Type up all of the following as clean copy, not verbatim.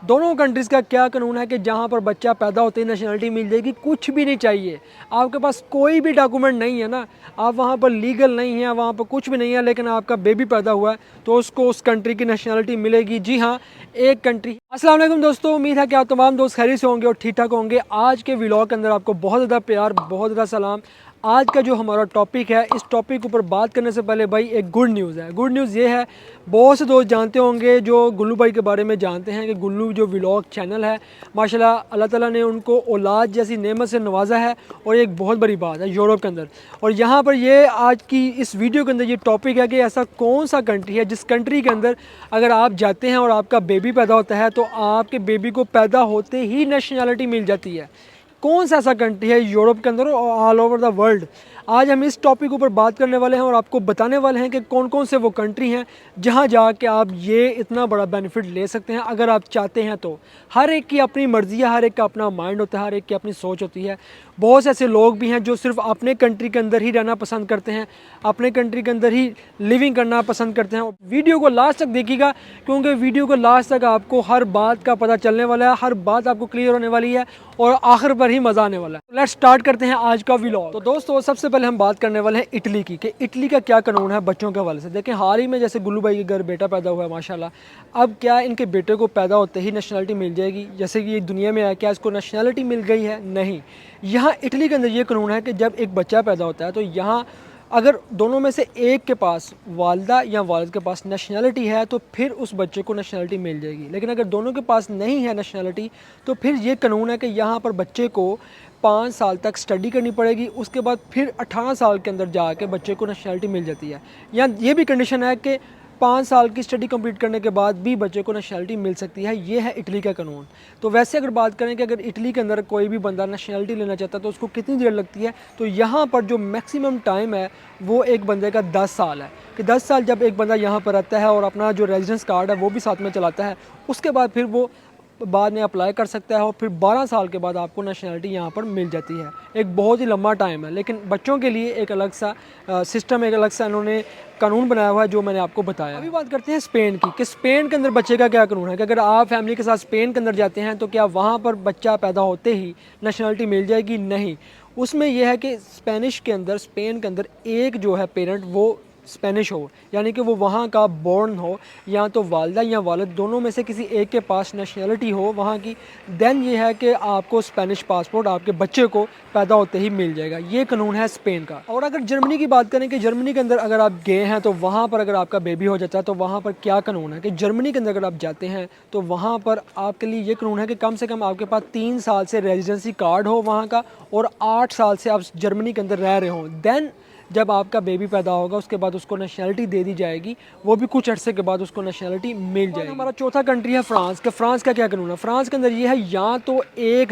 दोनों कंट्रीज़ का क्या कानून है कि जहाँ पर बच्चा पैदा होते ही नेशनलिटी मिल जाएगी, कुछ भी नहीं चाहिए, आपके पास कोई भी डॉक्यूमेंट नहीं है ना, आप वहाँ पर लीगल नहीं हैं, वहाँ पर कुछ भी नहीं है, लेकिन आपका बेबी पैदा हुआ है तो उसको उस कंट्री की नेशनलिटी मिलेगी। जी हाँ, एक कंट्री। अस्सलाम वालेकुम दोस्तों, उम्मीद है कि आप तमाम दोस्त खैरियत से होंगे और ठीक ठाक होंगे। आज के व्लॉग के अंदर आपको बहुत ज़्यादा प्यार, बहुत ज़्यादा सलाम। आज का जो हमारा टॉपिक है, इस टॉपिक के ऊपर बात करने से पहले भाई एक गुड न्यूज़ है। गुड न्यूज़ ये है, बहुत से दोस्त जानते होंगे जो गुल्लू भाई के बारे में जानते हैं कि गुल्लू जो व्लॉग चैनल है, माशाल्लाह अल्लाह ताला ने उनको औलाद जैसी नेमत से नवाजा है। और एक बहुत बड़ी बात है यूरोप के अंदर, और यहाँ पर ये आज की इस वीडियो के अंदर ये टॉपिक है कि ऐसा कौन सा कंट्री है जिस कंट्री के अंदर अगर आप जाते हैं और आपका बेबी पैदा होता है तो आपके बेबी को पैदा होते ही नेशनैलिटी मिल जाती है। कौन सा ऐसा कंट्री है यूरोप के अंदर और ऑल ओवर द वर्ल्ड। आज हम इस टॉपिक ऊपर बात करने वाले हैं और आपको बताने वाले हैं कि कौन कौन से वो कंट्री हैं जहां जाके आप ये इतना बड़ा बेनिफिट ले सकते हैं अगर आप चाहते हैं तो। हर एक की अपनी मर्ज़ी है, हर एक का अपना माइंड होता है, हर एक की अपनी सोच होती है। बहुत से ऐसे लोग भी हैं जो सिर्फ अपने कंट्री के अंदर ही रहना पसंद करते हैं, अपने कंट्री के अंदर ही लिविंग करना पसंद करते हैं। वीडियो को लास्ट तक देखिएगा क्योंकि वीडियो को लास्ट तक आपको हर बात का पता चलने वाला है, हर बात आपको क्लियर होने वाली है और आखिर पर ही मज़ा आने वाला है। लेट्स स्टार्ट करते हैं आज का व्लॉग। तो दोस्तों सबसे पहले हम बात करने वाले हैं इटली की, कि इटली का क्या कानून है बच्चों के हवाले से। देखें, हाल ही में जैसे गुल्लू भाई के घर बेटा पैदा हुआ है माशाल्लाह, अब क्या इनके बेटे को पैदा होते ही नेशनलिटी मिल जाएगी जैसे कि एक दुनिया में है? क्या इसको नेशनलिटी मिल गई है? नहीं। यहाँ इटली के अंदर ये कानून है कि जब एक बच्चा पैदा होता है तो यहाँ अगर दोनों में से एक के पास, वालिदा या वालिद के पास नेशनलिटी है तो फिर उस बच्चे को नेशनलिटी मिल जाएगी। लेकिन अगर दोनों के पास नहीं है नेशनलिटी तो फिर ये कानून है कि यहाँ पर बच्चे को 5 साल तक स्टडी करनी पड़ेगी, उसके बाद फिर 18 साल के अंदर जाके बच्चे को नेशनलिटी मिल जाती है। या ये भी कंडीशन है कि 5 साल की स्टडी कंप्लीट करने के बाद भी बच्चे को नेशनलिटी मिल सकती है। ये है इटली का कानून। तो वैसे अगर बात करें कि अगर इटली के अंदर कोई भी बंदा नेशनलिटी लेना चाहता है तो उसको कितनी देर लगती है, तो यहाँ पर जो मैक्सिमम टाइम है वो एक बंदे का 10 साल है। कि 10 साल जब एक बंदा यहाँ पर रहता है और अपना जो रेजिडेंस कार्ड है वो भी साथ में चलाता है, उसके बाद फिर वो बाद में अप्लाई कर सकता है और फिर 12 साल के बाद आपको नेशनलिटी यहाँ पर मिल जाती है। एक बहुत ही लंबा टाइम है, लेकिन बच्चों के लिए एक अलग सा सिस्टम, एक अलग सा इन्होंने कानून बनाया हुआ है जो मैंने आपको बताया। अभी बात करते हैं स्पेन की, कि स्पेन के अंदर बच्चे का क्या कानून है। कि अगर आप फैमिली के साथ स्पेन के अंदर जाते हैं तो क्या वहाँ पर बच्चा पैदा होते ही नेशनलिटी मिल जाएगी? नहीं। उसमें यह है कि स्पेनिश के अंदर, स्पेन के अंदर एक जो है पेरेंट वो स्पेनिश हो, यानी कि वो वहाँ का बॉर्न हो, या तो वालिदा या वालिद दोनों में से किसी एक के पास नेशनलिटी हो वहाँ की, देन ये है कि आपको स्पेनिश पासपोर्ट आपके बच्चे को पैदा होते ही मिल जाएगा। ये कानून है स्पेन का। और अगर जर्मनी की बात करें कि जर्मनी के अंदर अगर आप गए हैं तो वहाँ पर अगर आपका बेबी हो जाता है तो वहाँ पर क्या कानून है कि जर्मनी के अंदर अगर आप जाते हैं तो वहाँ पर आपके लिए ये कानून है कि कम से कम आपके पास 3 साल से रेजिडेंसी कार्ड हो वहाँ का और 8 साल से आप जर्मनी के अंदर रह रहे हों। देन जब आपका बेबी पैदा होगा उसके बाद उसको नेशनलिटी दे दी जाएगी, वो भी कुछ अरसे के बाद उसको नेशनलिटी मिल जाएगी। हमारा चौथा कंट्री है फ्रांस। के फ्रांस का क्या कानून है? फ्रांस के अंदर ये है या तो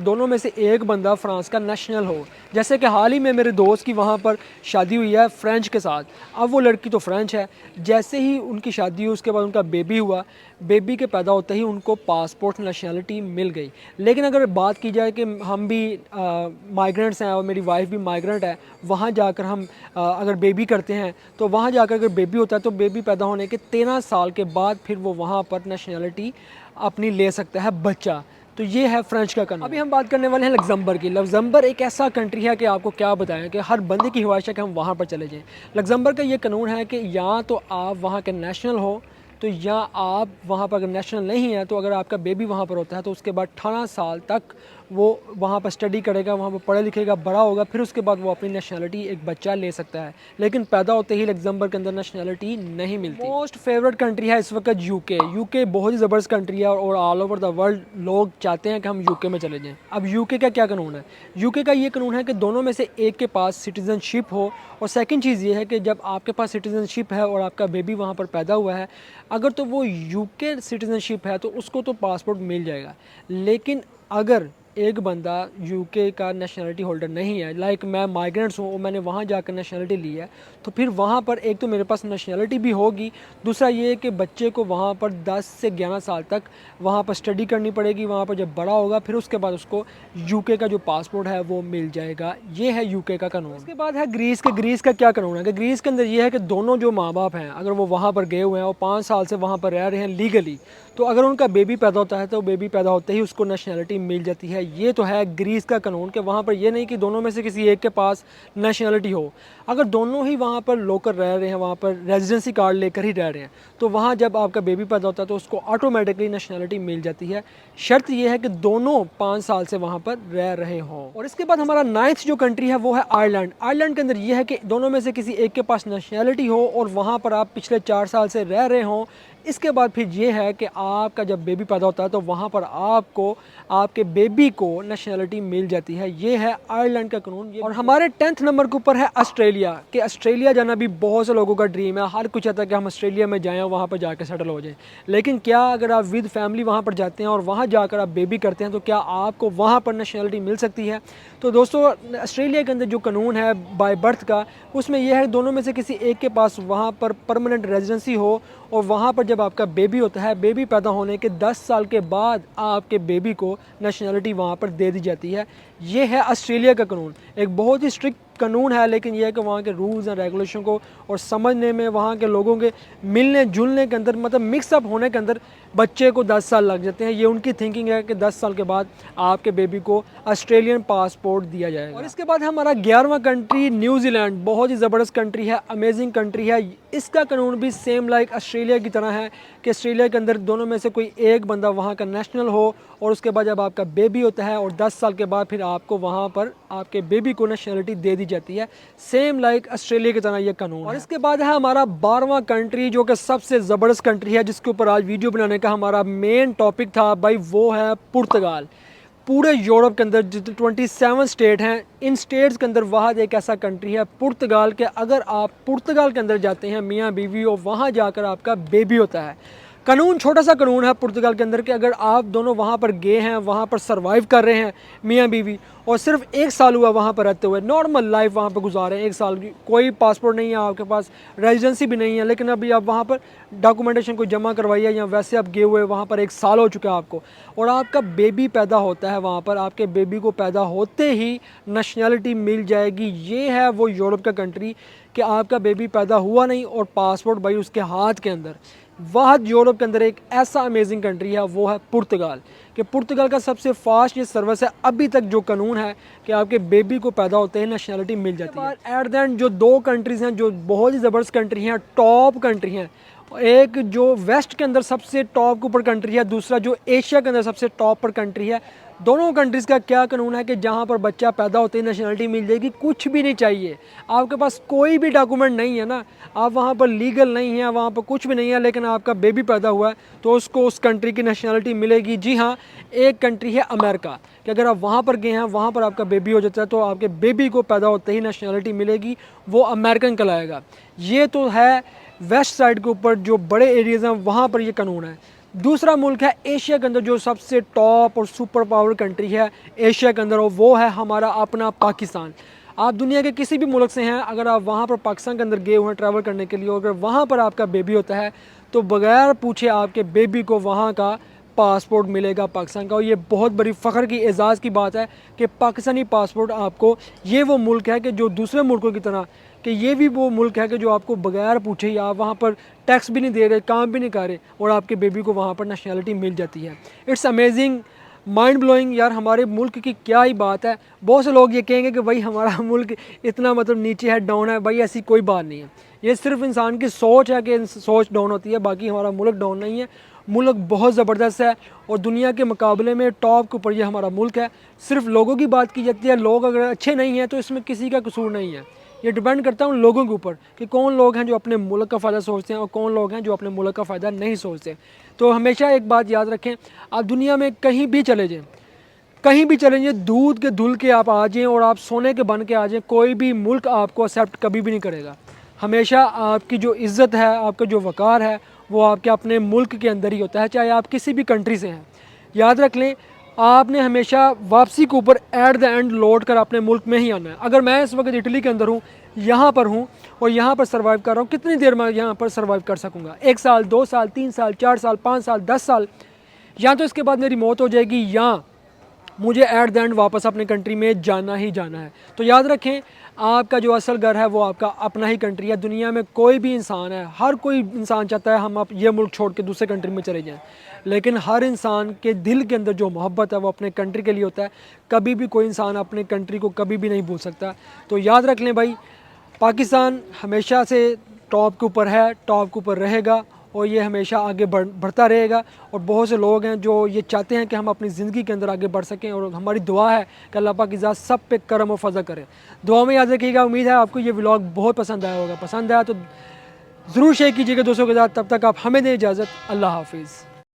दोनों में से एक बंदा फ्रांस का नेशनल हो। जैसे कि हाल ही में मेरे दोस्त की वहाँ पर शादी हुई है फ्रेंच के साथ। अब वो लड़की तो फ्रेंच है, जैसे ही उनकी शादी हुई उसके बाद उनका बेबी हुआ, बेबी के पैदा होते ही उनको पासपोर्ट नेशनलिटी मिल गई। लेकिन अगर बात की जाए कि हम भी माइग्रेंट्स हैं और मेरी वाइफ भी माइग्रेंट है, वहाँ जाकर हम अगर बेबी करते हैं तो वहाँ जाकर अगर बेबी होता है तो बेबी पैदा होने के 13 साल के बाद फिर वो वहाँ पर नेशनलिटी अपनी ले सकता है बच्चा। तो ये है फ्रेंच का कानून। अभी हम बात करने वाले हैं लग्जमबर्ग की। लग्जमबर्ग एक ऐसा कंट्री है कि आपको क्या बताएं कि हर बंदे की ख्वाहिश है कि हम वहाँ पर चले जाएं। लग्जमबर्ग का ये कानून है कि या तो आप वहाँ के नेशनल हो, तो या आप वहाँ पर अगर नेशनल नहीं है तो अगर आपका बेबी वहाँ पर होता है तो उसके बाद 18 साल तक वो वहाँ पर स्टडी करेगा, वहाँ पर पढ़े लिखेगा, बड़ा होगा, फिर उसके बाद वो अपनी नेशनलिटी एक बच्चा ले सकता है। लेकिन पैदा होते ही लग्जमबर्ग के अंदर नेशनलिटी नहीं मिलती। मोस्ट फेवरेट कंट्री है इस वक्त यूके। यूके बहुत ही ज़बरदस्त कंट्री है और ऑल ओवर द वर्ल्ड लोग चाहते हैं कि हम यूके में चले जाएँ। अब यूके का क्या कानून है? यूके का ये कानून है कि दोनों में से एक के पास सिटीज़नशिप हो, और सेकंड चीज़ ये है कि जब आपके पास सिटीज़नशिप है और आपका बेबी वहाँ पर पैदा हुआ है, अगर तो वो यूके सिटीज़नशिप है तो उसको तो पासपोर्ट मिल जाएगा। लेकिन अगर एक बंदा यूके का नेशनलिटी होल्डर नहीं है, लाइक मैं माइग्रेंट्स हूँ और मैंने वहाँ जाकर नेशनलिटी ली है, तो फिर वहाँ पर एक तो मेरे पास नेशनलिटी भी होगी, दूसरा ये कि बच्चे को वहाँ पर 10 से 11 साल तक वहाँ पर स्टडी करनी पड़ेगी। वहाँ पर जब बड़ा होगा फिर उसके बाद उसको यूके का जो पासपोर्ट है वो मिल जाएगा। ये है यूके का कानून। उसके बाद है ग्रीस के। ग्रीस का क्या कानून है कि ग्रीस के अंदर ये है कि दोनों जो माँ बाप हैं अगर वो वहाँ पर गए हुए हैं और 5 साल से वहाँ पर रह रहे हैं लीगली, तो अगर उनका बेबी पैदा होता है तो बेबी पैदा होते ही उसको नेशनलिटी मिल जाती है। ये तो है ग्रीस का कानून कि वहाँ पर ये नहीं कि दोनों में से किसी एक के पास नेशनलिटी हो। अगर दोनों ही वहाँ पर लोकल रह रहे हैं, वहाँ पर रेजिडेंसी कार्ड लेकर ही रह रहे हैं, तो वहाँ जब आपका बेबी पैदा होता है तो उसको ऑटोमेटिकली नेशनलिटी मिल जाती है। शर्त ये है कि दोनों 5 साल से वहाँ पर रह रहे हों। और इसके बाद हमारा 9th जो कंट्री है वो है आयरलैंड। आयरलैंड के अंदर ये है कि दोनों में से किसी एक के पास नेशनलिटी हो और वहाँ पर आप पिछले 4 साल से रह रहे हों। इसके बाद फिर ये है कि आपका जब बेबी पैदा होता है तो वहाँ पर आपको आपके बेबी को नेशनलिटी मिल जाती है। ये है आयरलैंड का कानून। और हमारे 10th नंबर के ऊपर है ऑस्ट्रेलिया। कि ऑस्ट्रेलिया जाना भी बहुत से लोगों का ड्रीम है। हर कुछ चाहता है कि हम ऑस्ट्रेलिया में जाएँ और वहाँ पर जाकर सेटल हो जाएँ। लेकिन क्या अगर आप विद फैमिली वहाँ पर जाते हैं और वहाँ जाकर आप बेबी करते हैं तो क्या आपको वहाँ पर नेशनलिटी मिल सकती है? तो दोस्तों, ऑस्ट्रेलिया के अंदर जो कानून है बाय बर्थ का, उसमें यह है दोनों में से किसी एक के पास वहाँ पर परमानेंट रेजिडेंसी हो और वहाँ पर जब आपका बेबी होता है, बेबी पैदा होने के 10 साल के बाद आपके बेबी को नेशनलिटी वहाँ पर दे दी जाती है। ये है ऑस्ट्रेलिया का कानून। एक बहुत ही स्ट्रिक्ट कानून है, लेकिन यह है कि वहाँ के रूल्स एंड रेगुलेशन को और समझने में, वहाँ के लोगों के मिलने जुलने के अंदर, मतलब मिक्सअप होने के अंदर बच्चे को 10 साल लग जाते हैं। ये उनकी थिंकिंग है कि 10 साल के बाद आपके बेबी को ऑस्ट्रेलियन पासपोर्ट दिया जाएगा। और इसके बाद हमारा 11वां कंट्री न्यूजीलैंड। बहुत ही ज़बरदस्त कंट्री है, अमेजिंग कंट्री है। इसका कानून भी सेम लाइक ऑस्ट्रेलिया की तरह है कि ऑस्ट्रेलिया के अंदर दोनों में से कोई एक बंदा वहाँ का नेशनल हो और उसके बाद जब आपका बेबी होता है और 10 साल के बाद फिर आपको वहाँ पर आपके बेबी को नेशनलिटी दे दी जाती है। सेम लाइक ऑस्ट्रेलिया की तरह ये कानून। और इसके बाद है हमारा 12वां कंट्री, जो कि सबसे ज़बरदस्त कंट्री है, जिसके ऊपर आज वीडियो बनाने का हमारा मेन टॉपिक था भाई, वो है पुर्तगाल। पूरे यूरोप के अंदर जितने 27 स्टेट हैं, इन स्टेट्स के अंदर वहाँ एक ऐसा कंट्री है पुर्तगाल के। अगर आप पुर्तगाल के अंदर जाते हैं मियाँ बीवी और वहाँ जाकर आपका बेबी होता है, कानून छोटा सा कानून है पुर्तगाल के अंदर कि अगर आप दोनों वहाँ पर गए हैं, वहाँ पर सर्वाइव कर रहे हैं मियाँ बीवी, और सिर्फ 1 साल हुआ वहाँ पर रहते हुए, नॉर्मल लाइफ वहाँ पर गुजारे हैं 1 साल की, कोई पासपोर्ट नहीं है आपके पास, रेजिडेंसी भी नहीं है, लेकिन अभी आप वहाँ पर डॉक्यूमेंटेशन को जमा करवाइए या वैसे आप गए हुए वहाँ पर 1 साल हो चुका है आपको, और आपका बेबी पैदा होता है वहाँ पर, आपके बेबी को पैदा होते ही नेशनलिटी मिल जाएगी। ये है वो यूरोप का कंट्री कि आपका बेबी पैदा हुआ नहीं और पासपोर्ट भाई उसके हाथ के अंदर। वह यूरोप के अंदर एक ऐसा अमेजिंग कंट्री है, वो है पुर्तगाल। कि पुर्तगाल का सबसे फास्ट ये सर्विस है अभी तक जो कानून है कि आपके बेबी को पैदा होते ही नेशनलिटी मिल जाती है। एट द एंड जो 2 कंट्रीज़ हैं जो बहुत ही ज़बरदस्त कंट्री हैं, टॉप कंट्री हैं, एक जो वेस्ट के अंदर सबसे टॉप के ऊपर कंट्री है, दूसरा जो एशिया के अंदर सबसे टॉप पर कंट्री है। दोनों कंट्रीज़ का क्या कानून है कि जहाँ पर बच्चा पैदा होते ही नेशनलिटी मिल जाएगी, कुछ भी नहीं चाहिए, आपके पास कोई भी डॉक्यूमेंट नहीं है ना, आप वहाँ पर लीगल नहीं है, वहाँ पर कुछ भी नहीं है, लेकिन आपका बेबी पैदा हुआ है तो उसको उस कंट्री की नेशनलिटी मिलेगी। जी हाँ, एक कंट्री है अमेरिका कि अगर आप वहाँ पर गए हैं, वहाँ पर आपका बेबी हो जाता है तो आपके बेबी को पैदा होते ही नेशनलिटी मिलेगी, वो अमेरिकन कहलाएगा। ये तो है वेस्ट साइड के ऊपर जो बड़े एरियाज़ हैं वहाँ पर ये कानून है। दूसरा मुल्क है एशिया के अंदर जो सबसे टॉप और सुपर पावर कंट्री है एशिया के अंदर, और वो है हमारा अपना पाकिस्तान। आप दुनिया के किसी भी मुल्क से हैं, अगर आप वहाँ पर पाकिस्तान के अंदर गए हुए हैं ट्रैवल करने के लिए, और अगर वहाँ पर आपका बेबी होता है तो बगैर पूछे आपके बेबी को वहाँ का पासपोर्ट मिलेगा पाकिस्तान का। और ये बहुत बड़ी फ़ख्र की एजाज़ की बात है कि पाकिस्तानी पासपोर्ट आपको, ये वो मुल्क है कि जो दूसरे मुल्कों की तरह कि ये भी वो मुल्क है कि जो आपको बगैर पूछे ही आप वहाँ पर टैक्स भी नहीं दे रहे, काम भी नहीं कर रहे, और आपके बेबी को वहाँ पर नेशनलिटी मिल जाती है। इट्स अमेजिंग, माइंड ब्लोइंग यार, हमारे मुल्क की क्या ही बात है। बहुत से लोग ये कहेंगे कि भाई हमारा मुल्क इतना मतलब नीचे है, डाउन है। भाई ऐसी कोई बात नहीं है, ये सिर्फ इंसान की सोच है कि सोच डाउन होती है, बाकी हमारा मुल्क डाउन नहीं है। मुल्क बहुत ज़बरदस्त है और दुनिया के मुकाबले में टॉप के ऊपर ये हमारा मुल्क है। सिर्फ लोगों की बात की जाती है, लोग अगर अच्छे नहीं हैं तो इसमें किसी का कसूर नहीं है, ये डिपेंड करता है उन लोगों के ऊपर कि कौन लोग हैं जो अपने मुल्क का फ़ायदा सोचते हैं और कौन लोग हैं जो अपने मुल्क का फ़ायदा नहीं सोचते। तो हमेशा एक बात याद रखें, आप दुनिया में कहीं भी चले जाएँ, कहीं भी चले जाएँ, दूध के धुल के आप आ जाएँ और आप सोने के बन के आ जाएँ, कोई भी मुल्क आपको एक्सेप्ट कभी भी नहीं करेगा। हमेशा आपकी जो इज़्ज़त है, आपका जो वक़ार है, वो आपके अपने मुल्क के अंदर ही होता है, चाहे आप किसी भी कंट्री से हैं। याद रख लें, आपने हमेशा वापसी के ऊपर एट द एंड लौट कर अपने मुल्क में ही आना है। अगर मैं इस वक्त इटली के अंदर हूँ, यहाँ पर हूँ और यहाँ पर सर्वाइव कर रहा हूँ, कितनी देर मैं यहाँ पर सर्वाइव कर सकूँगा? 1 साल, 2 साल, 3 साल, 4 साल, 5 साल, 10 साल, या तो इसके बाद मेरी मौत हो जाएगी, या मुझे एट द एंड वापस अपने कंट्री में जाना ही जाना है। तो याद रखें, आपका जो असल घर है वो आपका अपना ही कंट्री है। दुनिया में कोई भी इंसान है, हर कोई इंसान चाहता है हम आप ये मुल्क छोड़ के दूसरे कंट्री में चले जाएं, लेकिन हर इंसान के दिल के अंदर जो मोहब्बत है वो अपने कंट्री के लिए होता है। कभी भी कोई इंसान अपने कंट्री को कभी भी नहीं भूल सकता। तो याद रख लें भाई, पाकिस्तान हमेशा से टॉप के ऊपर है, टॉप के ऊपर रहेगा और ये हमेशा आगे बढ़ता रहेगा। और बहुत से लोग हैं जो ये चाहते हैं कि हम अपनी ज़िंदगी के अंदर आगे बढ़ सकें, और हमारी दुआ है कि अल्लाह पाक की ज़ात सब पे करम और फ़ज़ल करे। दुआ में याद रखिएगा। उम्मीद है आपको ये व्लॉग बहुत पसंद आया होगा। पसंद आया तो ज़रूर शेयर कीजिएगा दोस्तों के साथ। तब तक आप हमें दें इजाज़त। अल्लाह हाफिज़।